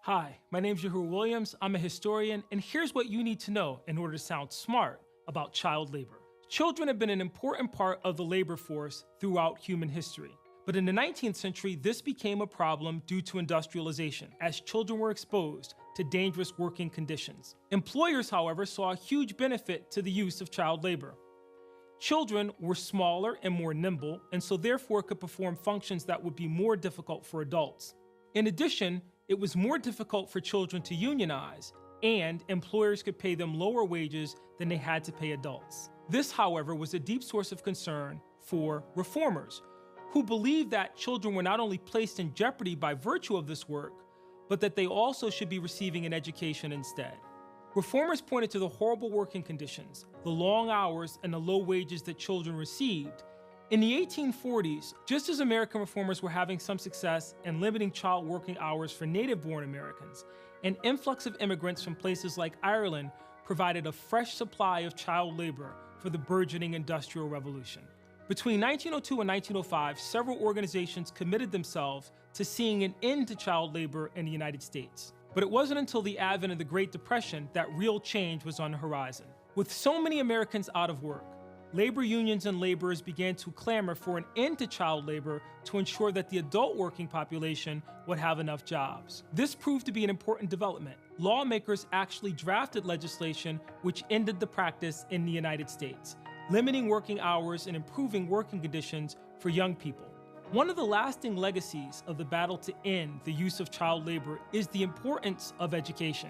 Hi, my name's Yahur Williams. I'm a historian, and here's what you need to know in order to sound smart about child labor. Children have been an important part of the labor force throughout human history. But in the 19th century, this became a problem due to industrialization, as children were exposed to dangerous working conditions. Employers, however, saw a huge benefit to the use of child labor. Children were smaller and more nimble, and so therefore could perform functions that would be more difficult for adults. In addition, it was more difficult for children to unionize, and employers could pay them lower wages than they had to pay adults. This, however, was a deep source of concern for reformers, who believed that children were not only placed in jeopardy by virtue of this work, but that they also should be receiving an education instead. Reformers pointed to the horrible working conditions, the long hours, and the low wages that children received. In the 1840s, just as American reformers were having some success in limiting child working hours for native-born Americans, an influx of immigrants from places like Ireland provided a fresh supply of child labor for the burgeoning Industrial Revolution. Between 1902 and 1905, several organizations committed themselves to seeing an end to child labor in the United States. But it wasn't until the advent of the Great Depression that real change was on the horizon. With so many Americans out of work, labor unions and laborers began to clamor for an end to child labor to ensure that the adult working population would have enough jobs. This proved to be an important development. Lawmakers actually drafted legislation which ended the practice in the United States, limiting working hours and improving working conditions for young people. One of the lasting legacies of the battle to end the use of child labor is the importance of education.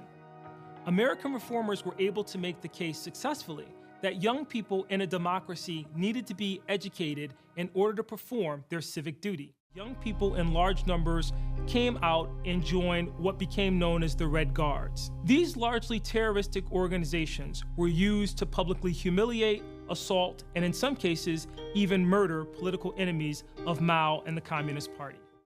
American reformers were able to make the case successfully that young people in a democracy needed to be educated in order to perform their civic duty. Young people in large numbers came out and joined what became known as the Red Guards. These largely terroristic organizations were used to publicly humiliate, assault, and in some cases, even murder political enemies of Mao and the Communist Party.